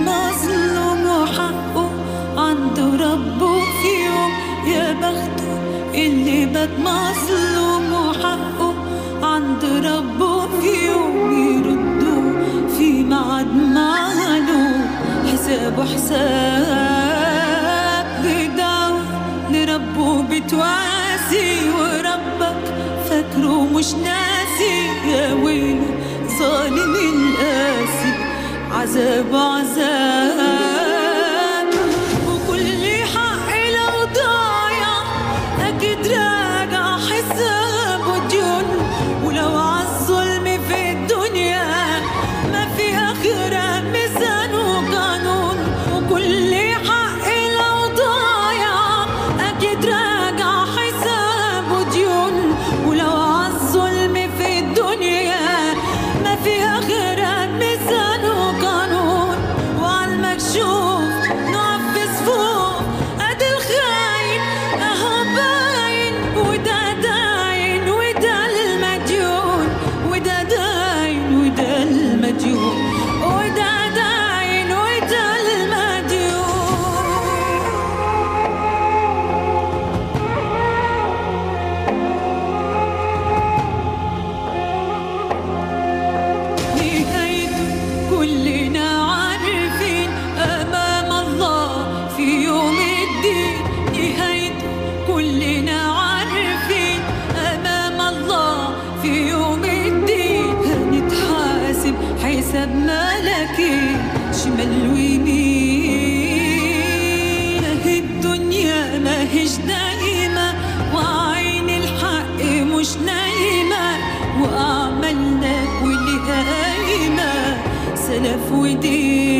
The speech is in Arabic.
مظلوم وحقه عند ربه في يوم. يا بخته اللي بات مظلوم وحقه عند ربه في يوم، يردوا في ميعاد معلوم، حسابه حساب بدعوة لربه بتواسي، وربك فاكره مش ناسي. يا ويله ظالم القاسي، عذاب عذاب، وكل حق لو ضايع أكيد راجع حساب وديون. ولو عالظلم في الدنيا ما في آخرة ميزان وقانون، وكل حق لو ضايع أكيد راجع حساب وديون. ولو عالظلم في الدنيا ما في آخرة ميزان وقانون، وعالمكشوف نقف فوق قد الخاين أهو باين، وده داين وده المديون، وده داين وده المديون، وده داين وده المديون. نهايته كلنا عارفين أمام الله في يوم الدين، نهايته كلنا عارفين أمام الله في يوم الدين. هنتحاسب حساب ملكي شمال ويمين، هي الدنيا ماهيش دايمة وعين الحق مش نايمة، وأعمالنا واللي قايمة سلف ودين.